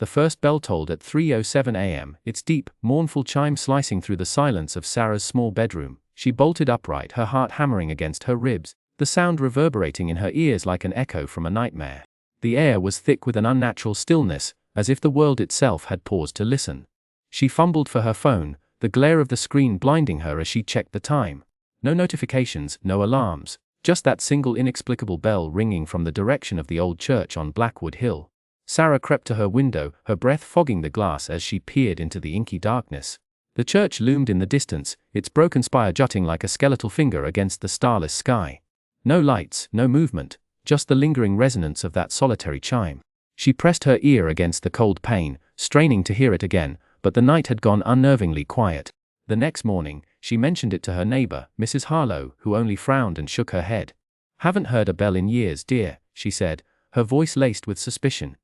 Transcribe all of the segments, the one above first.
The first bell tolled at 3:07 a.m., its deep, mournful chime slicing through the silence of Sarah's small bedroom. She bolted upright, her heart hammering against her ribs, the sound reverberating in her ears like an echo from a nightmare. The air was thick with an unnatural stillness, as if the world itself had paused to listen. She fumbled for her phone, the glare of the screen blinding her as she checked the time. No notifications, no alarms, just that single inexplicable bell ringing from the direction of the old church on Blackwood Hill. Sarah crept to her window, her breath fogging the glass as she peered into the inky darkness. The church loomed in the distance, its broken spire jutting like a skeletal finger against the starless sky. No lights, no movement, just the lingering resonance of that solitary chime. She pressed her ear against the cold pane, straining to hear it again, but the night had gone unnervingly quiet. The next morning, she mentioned it to her neighbor, Mrs. Harlow, who only frowned and shook her head. "Haven't heard a bell in years, dear," she said, her voice laced with suspicion.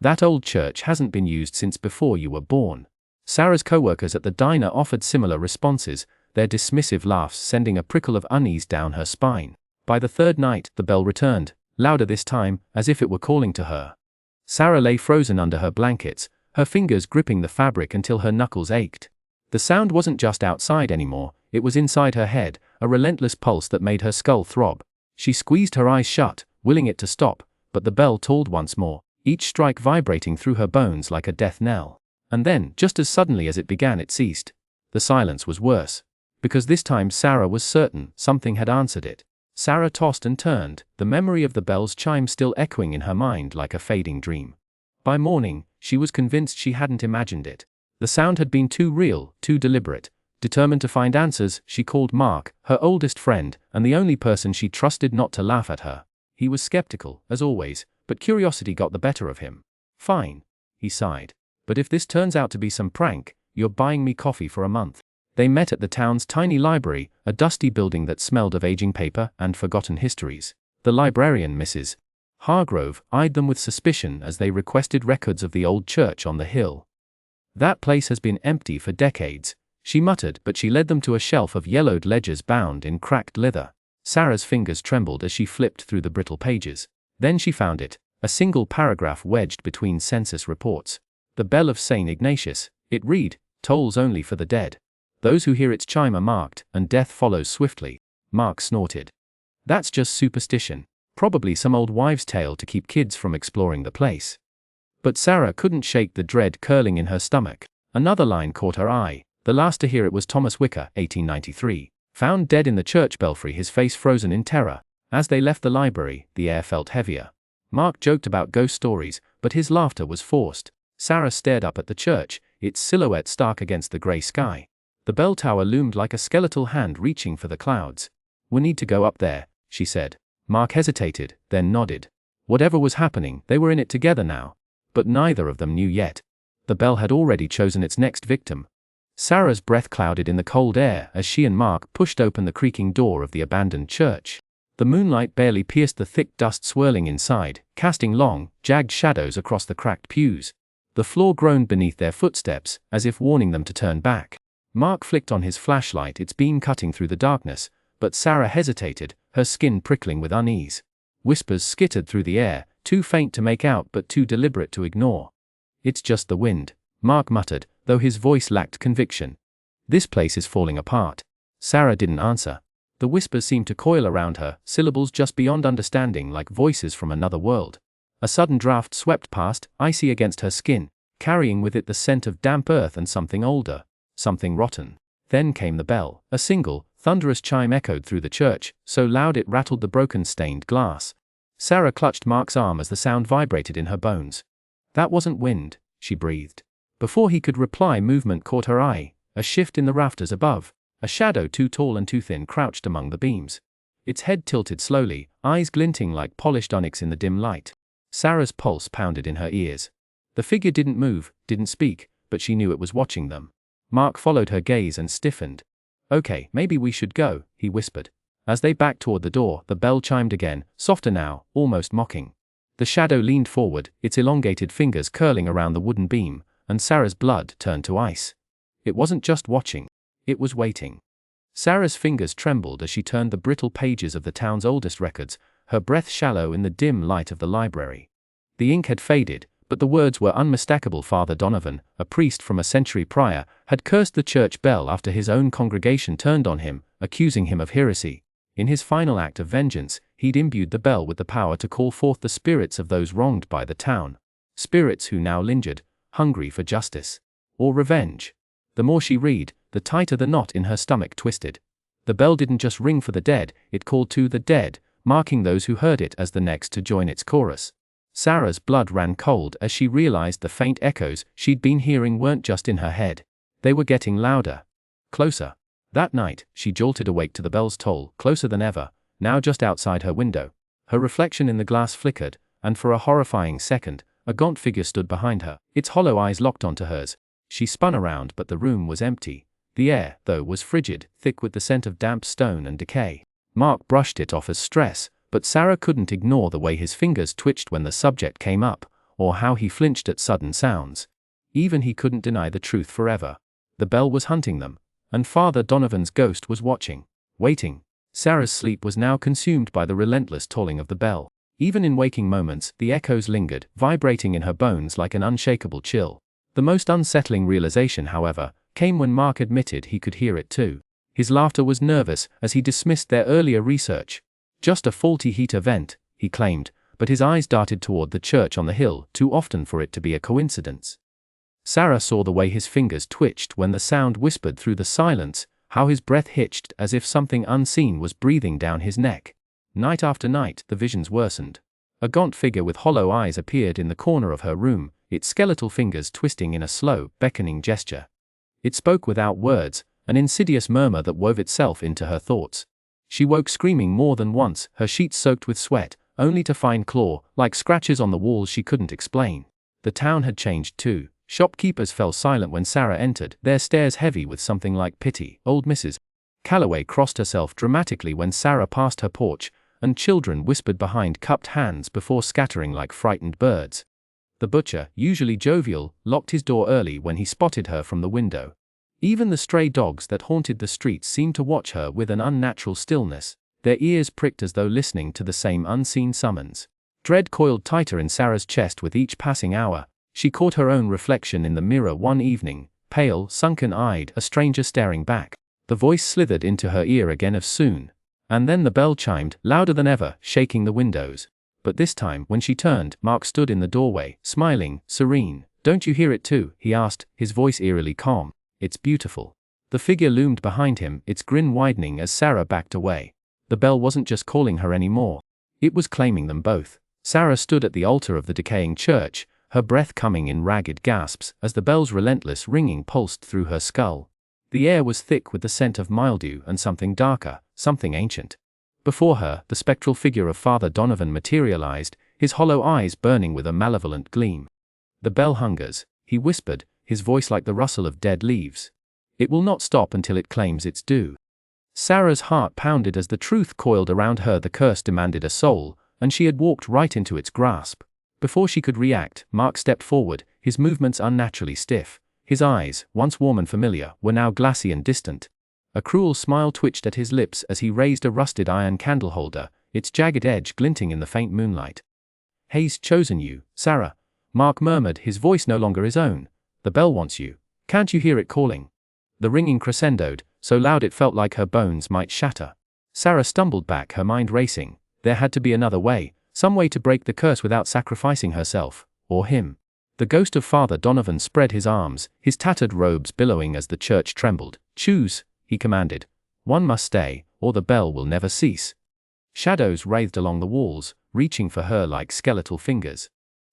"That old church hasn't been used since before you were born." Sarah's co-workers at the diner offered similar responses, their dismissive laughs sending a prickle of unease down her spine. By the third night, the bell returned, louder this time, as if it were calling to her. Sarah lay frozen under her blankets, her fingers gripping the fabric until her knuckles ached. The sound wasn't just outside anymore, it was inside her head, a relentless pulse that made her skull throb. She squeezed her eyes shut, willing it to stop, but the bell tolled once more, each strike vibrating through her bones like a death knell. And then, just as suddenly as it began, it ceased. The silence was worse, because this time Sarah was certain something had answered it. Sarah tossed and turned, the memory of the bell's chime still echoing in her mind like a fading dream. By morning, she was convinced she hadn't imagined it. The sound had been too real, too deliberate. Determined to find answers, she called Mark, her oldest friend, and the only person she trusted not to laugh at her. He was skeptical, as always, but curiosity got the better of him. "Fine," he sighed. "But if this turns out to be some prank, you're buying me coffee for a month." They met at the town's tiny library, a dusty building that smelled of aging paper and forgotten histories. The librarian, Mrs. Hargrove, eyed them with suspicion as they requested records of the old church on the hill. "That place has been empty for decades," she muttered, but she led them to a shelf of yellowed ledgers bound in cracked leather. Sarah's fingers trembled as she flipped through the brittle pages. Then she found it, a single paragraph wedged between census reports. "The bell of St. Ignatius," it read, "tolls only for the dead. Those who hear its chime are marked, and death follows swiftly." Mark snorted. "That's just superstition. Probably some old wives' tale to keep kids from exploring the place." But Sarah couldn't shake the dread curling in her stomach. Another line caught her eye. The last to hear it was Thomas Wicker, 1893, found dead in the church belfry, his face frozen in terror. As they left the library, the air felt heavier. Mark joked about ghost stories, but his laughter was forced. Sarah stared up at the church, its silhouette stark against the grey sky. The bell tower loomed like a skeletal hand reaching for the clouds. "We need to go up there," she said. Mark hesitated, then nodded. Whatever was happening, they were in it together now. But neither of them knew yet. The bell had already chosen its next victim. Sarah's breath clouded in the cold air as she and Mark pushed open the creaking door of the abandoned church. The moonlight barely pierced the thick dust swirling inside, casting long, jagged shadows across the cracked pews. The floor groaned beneath their footsteps, as if warning them to turn back. Mark flicked on his flashlight, its beam cutting through the darkness, but Sarah hesitated, her skin prickling with unease. Whispers skittered through the air, too faint to make out but too deliberate to ignore. "It's just the wind," Mark muttered, though his voice lacked conviction. "This place is falling apart." Sarah didn't answer. The whispers seemed to coil around her, syllables just beyond understanding like voices from another world. A sudden draft swept past, icy against her skin, carrying with it the scent of damp earth and something older, something rotten. Then came the bell. A single, thunderous chime echoed through the church, so loud it rattled the broken stained glass. Sarah clutched Mark's arm as the sound vibrated in her bones. "That wasn't wind," she breathed. Before he could reply, movement caught her eye, a shift in the rafters above. A shadow too tall and too thin crouched among the beams. Its head tilted slowly, eyes glinting like polished onyx in the dim light. Sarah's pulse pounded in her ears. The figure didn't move, didn't speak, but she knew it was watching them. Mark followed her gaze and stiffened. "Okay, maybe we should go," he whispered. As they backed toward the door, the bell chimed again, softer now, almost mocking. The shadow leaned forward, its elongated fingers curling around the wooden beam, and Sarah's blood turned to ice. It wasn't just watching. It was waiting. Sarah's fingers trembled as she turned the brittle pages of the town's oldest records, her breath shallow in the dim light of the library. The ink had faded, but But the words were unmistakable. Father Donovan, a priest from a century prior, had cursed the church bell after his own congregation turned on him, accusing him of heresy. In his final act of vengeance, he'd imbued the bell with the power to call forth the spirits of those wronged by the town. Spirits who now lingered, hungry for justice. Or revenge. The more she read, the tighter the knot in her stomach twisted. The bell didn't just ring for the dead, it called to the dead, marking those who heard it as the next to join its chorus. Sarah's blood ran cold as she realized the faint echoes she'd been hearing weren't just in her head. They were getting louder. Closer. That night, she jolted awake to the bell's toll, closer than ever, now just outside her window. Her reflection in the glass flickered, and for a horrifying second, a gaunt figure stood behind her, its hollow eyes locked onto hers. She spun around, but the room was empty. The air, though, was frigid, thick with the scent of damp stone and decay. Mark brushed it off as stress, but Sarah couldn't ignore the way his fingers twitched when the subject came up, or how he flinched at sudden sounds. Even he couldn't deny the truth forever. The bell was hunting them, and Father Donovan's ghost was watching, waiting. Sarah's sleep was now consumed by the relentless tolling of the bell. Even in waking moments, the echoes lingered, vibrating in her bones like an unshakable chill. The most unsettling realization, however, came when Mark admitted he could hear it too. His laughter was nervous as he dismissed their earlier research. Just a faulty heater vent, he claimed, but his eyes darted toward the church on the hill, too often for it to be a coincidence. Sarah saw the way his fingers twitched when the sound whispered through the silence, how his breath hitched as if something unseen was breathing down his neck. Night after night, the visions worsened. A gaunt figure with hollow eyes appeared in the corner of her room, its skeletal fingers twisting in a slow, beckoning gesture. It spoke without words, an insidious murmur that wove itself into her thoughts. She woke screaming more than once, her sheets soaked with sweat, only to find claw-like scratches on the walls she couldn't explain. The town had changed too. Shopkeepers fell silent when Sarah entered, their stares heavy with something like pity. Old Mrs. Calloway crossed herself dramatically when Sarah passed her porch, and children whispered behind cupped hands before scattering like frightened birds. The butcher, usually jovial, locked his door early when he spotted her from the window. Even the stray dogs that haunted the streets seemed to watch her with an unnatural stillness, their ears pricked as though listening to the same unseen summons. Dread coiled tighter in Sarah's chest with each passing hour. She caught her own reflection in the mirror one evening, pale, sunken-eyed, a stranger staring back. The voice slithered into her ear again of soon. And then the bell chimed, louder than ever, shaking the windows. But this time, when she turned, Mark stood in the doorway, smiling, serene. "Don't you hear it too?" he asked, his voice eerily calm. "It's beautiful." The figure loomed behind him, its grin widening as Sarah backed away. The bell wasn't just calling her anymore. It was claiming them both. Sarah stood at the altar of the decaying church, her breath coming in ragged gasps as the bell's relentless ringing pulsed through her skull. The air was thick with the scent of mildew and something darker, something ancient. Before her, the spectral figure of Father Donovan materialized, his hollow eyes burning with a malevolent gleam. "The bell hungers," he whispered, his voice like the rustle of dead leaves. "It will not stop until it claims its due." Sarah's heart pounded as the truth coiled around her. The curse demanded a soul, and she had walked right into its grasp. Before she could react, Mark stepped forward, his movements unnaturally stiff. His eyes, once warm and familiar, were now glassy and distant. A cruel smile twitched at his lips as he raised a rusted iron candle holder, its jagged edge glinting in the faint moonlight. "He's chosen you, Sarah," Mark murmured, his voice no longer his own. "The bell wants you. Can't you hear it calling?" The ringing crescendoed, so loud it felt like her bones might shatter. Sarah stumbled back, her mind racing. There had to be another way, some way to break the curse without sacrificing herself, or him. The ghost of Father Donovan spread his arms, his tattered robes billowing as the church trembled. "Choose," he commanded. "One must stay, or the bell will never cease." Shadows writhed along the walls, reaching for her like skeletal fingers.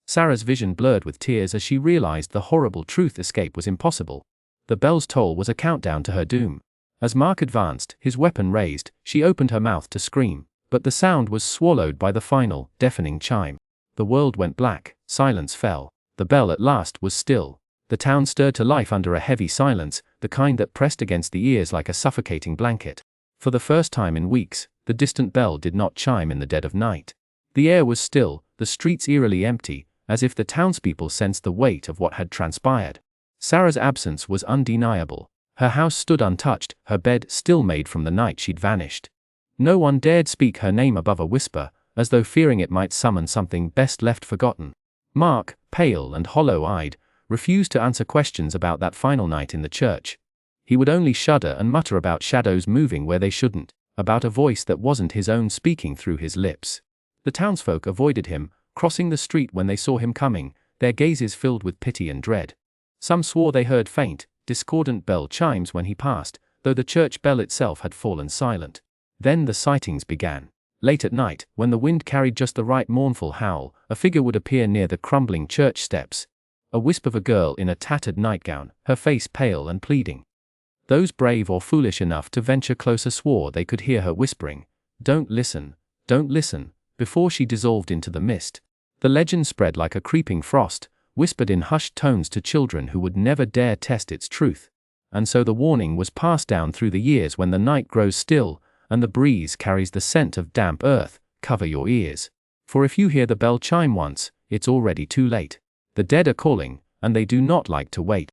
Sarah's vision blurred with tears as she realized the horrible truth: escape was impossible. The bell's toll was a countdown to her doom. As Mark advanced, his weapon raised, she opened her mouth to scream, but the sound was swallowed by the final, deafening chime. The world went black, silence fell. The bell at last was still. The town stirred to life under a heavy silence, the kind that pressed against the ears like a suffocating blanket. For the first time in weeks, the distant bell did not chime in the dead of night. The air was still, the streets eerily empty, as if the townspeople sensed the weight of what had transpired. Sarah's absence was undeniable. Her house stood untouched, her bed still made from the night she'd vanished. No one dared speak her name above a whisper, as though fearing it might summon something best left forgotten. Mark, pale and hollow-eyed, refused to answer questions about that final night in the church. He would only shudder and mutter about shadows moving where they shouldn't, about a voice that wasn't his own speaking through his lips. The townsfolk avoided him, crossing the street when they saw him coming, their gazes filled with pity and dread. Some swore they heard faint, discordant bell chimes when he passed, though the church bell itself had fallen silent. Then the sightings began. Late at night, when the wind carried just the right mournful howl, a figure would appear near the crumbling church steps. A wisp of a girl in a tattered nightgown, her face pale and pleading. Those brave or foolish enough to venture closer swore they could hear her whispering, "Don't listen, don't listen," before she dissolved into the mist. The legend spread like a creeping frost, whispered in hushed tones to children who would never dare test its truth. And so the warning was passed down through the years: when the night grows still, and the breeze carries the scent of damp earth, cover your ears. For if you hear the bell chime once, it's already too late. The dead are calling, and they do not like to wait.